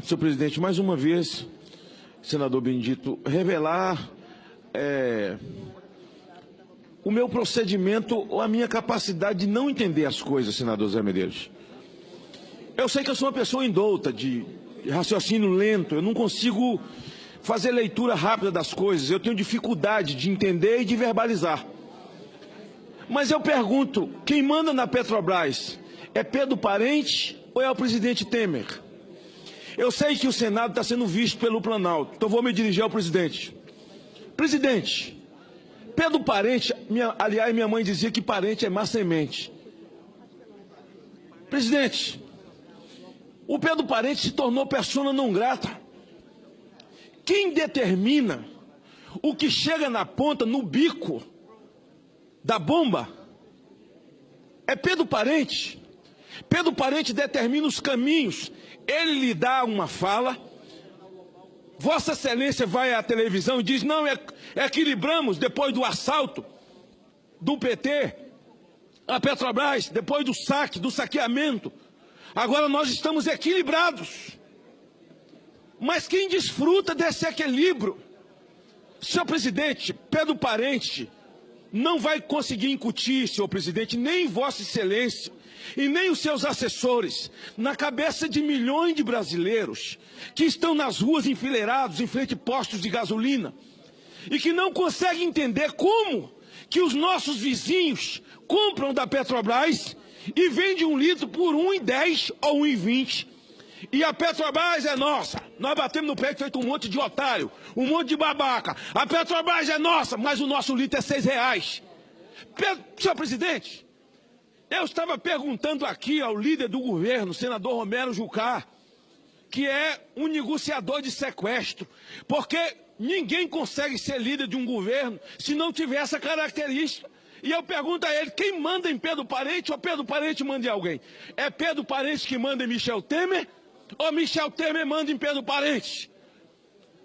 senhor presidente, mais uma vez, senador Benedito, revelar o meu procedimento ou a minha capacidade de não entender as coisas, senador Zé Medeiros. Eu sei que eu sou uma pessoa indouta, de raciocínio lento, eu não consigo fazer leitura rápida das coisas, eu tenho dificuldade de entender e de verbalizar. Mas eu pergunto, quem manda na Petrobras é Pedro Parente ou é o presidente Temer? Eu sei que o Senado está sendo visto pelo Planalto, então vou me dirigir ao presidente. Presidente, Pedro Parente, aliás, minha mãe dizia que parente é má semente. Presidente, o Pedro Parente se tornou persona não grata. Quem determina o que chega na ponta, no bico da bomba, é Pedro Parente. Pedro Parente determina os caminhos. Ele lhe dá uma fala, Vossa Excelência vai à televisão e diz, não, equilibramos depois do assalto do PT, a Petrobras, depois do saque, do saqueamento. Agora nós estamos equilibrados. Mas quem desfruta desse equilíbrio? Senhor presidente, Pedro Parente não vai conseguir incutir, senhor presidente, nem Vossa Excelência e nem os seus assessores, na cabeça de milhões de brasileiros que estão nas ruas enfileirados em frente a postos de gasolina e que não conseguem entender como que os nossos vizinhos compram da Petrobras e vendem um litro por R$ 1,10 ou R$ 1,20. E a Petrobras é nossa. Nós batemos no peito feito um monte de otário, um monte de babaca. A Petrobras é nossa, mas o nosso litro é R$ 6. Senhor presidente, eu estava perguntando aqui ao líder do governo, senador Romero Jucá, que é um negociador de sequestro, porque ninguém consegue ser líder de um governo se não tiver essa característica. E eu pergunto a ele, quem manda em Pedro Parente ou Pedro Parente manda em alguém? É Pedro Parente que manda em Michel Temer ou Michel Temer manda em Pedro Parente?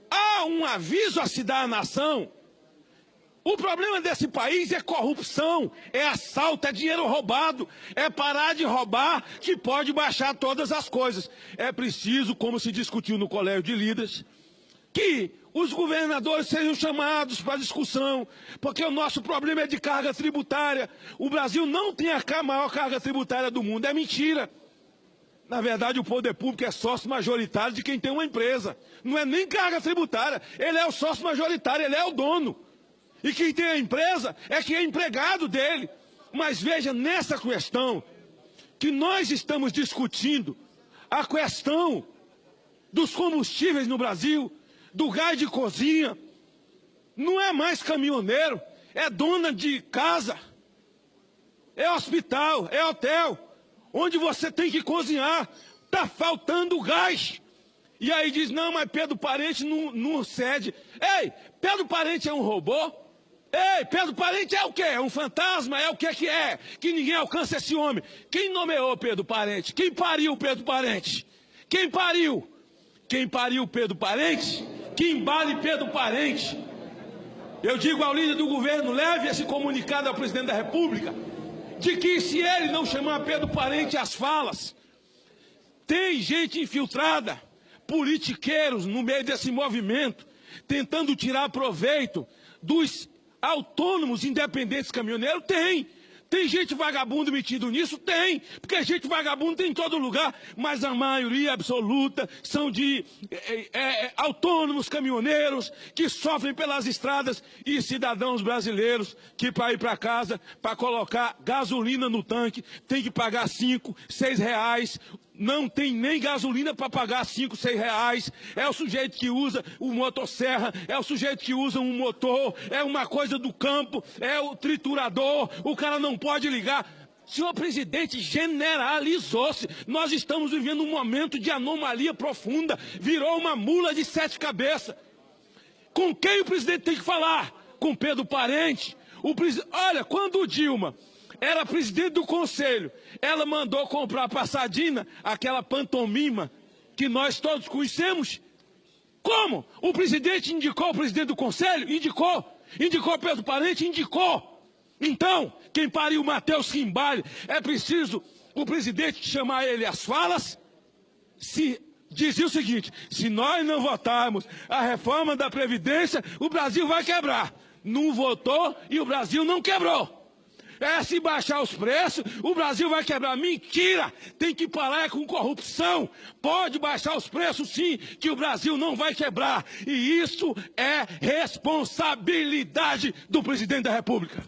Há um aviso a se dar à nação. O problema desse país é corrupção, é assalto, é dinheiro roubado, é parar de roubar que pode baixar todas as coisas. É preciso, como se discutiu no Colégio de Líderes, que os governadores sejam chamados para discussão, porque o nosso problema é de carga tributária. O Brasil não tem a maior carga tributária do mundo, é mentira. Na verdade, o poder público é sócio majoritário de quem tem uma empresa. Não é nem carga tributária, ele é o sócio majoritário, ele é o dono. E quem tem a empresa é quem é empregado dele. Mas veja, nessa questão que nós estamos discutindo, a questão dos combustíveis no Brasil, do gás de cozinha, não é mais caminhoneiro, é dona de casa, é hospital, é hotel, onde você tem que cozinhar, está faltando gás. E aí diz, não, mas Pedro Parente não cede. Ei, Pedro Parente é um robô? Ei, Pedro Parente é o quê? É um fantasma? É o que é? Que ninguém alcança esse homem. Quem nomeou Pedro Parente? Quem pariu Pedro Parente? Quem pariu? Quem pariu Pedro Parente? Que embale Pedro Parente. Eu digo ao líder do governo, leve esse comunicado ao presidente da República, de que se ele não chamar Pedro Parente às falas, tem gente infiltrada, politiqueiros no meio desse movimento, tentando tirar proveito dos autônomos independentes caminhoneiros. Tem gente vagabundo metido nisso? Tem, porque gente vagabundo tem em todo lugar, mas a maioria absoluta são de autônomos caminhoneiros que sofrem pelas estradas e cidadãos brasileiros que para ir para casa, para colocar gasolina no tanque, tem que pagar 5, 6 reais. Não tem nem gasolina para pagar 5, 6 reais. É o sujeito que usa o motosserra, é o sujeito que usa um motor, é uma coisa do campo, é o triturador, o cara não pode ligar. Senhor presidente, generalizou-se. Nós estamos vivendo um momento de anomalia profunda. Virou uma mula de 7 cabeças. Com quem o presidente tem que falar? Com Pedro Parente? Olha, quando o Dilma era presidente do conselho, ela mandou comprar para a Sardina aquela pantomima que nós todos conhecemos. Como? O presidente indicou o presidente do conselho? Indicou. Indicou Pedro Parente? Indicou. Então, quem pariu Matheus Quimbale, é preciso o presidente chamar ele às falas, se dizia o seguinte: se nós não votarmos a reforma da Previdência, o Brasil vai quebrar. Não votou e o Brasil não quebrou. Se baixar os preços, o Brasil vai quebrar. Mentira! Tem que parar com corrupção. Pode baixar os preços sim, que o Brasil não vai quebrar. E isso é responsabilidade do presidente da República.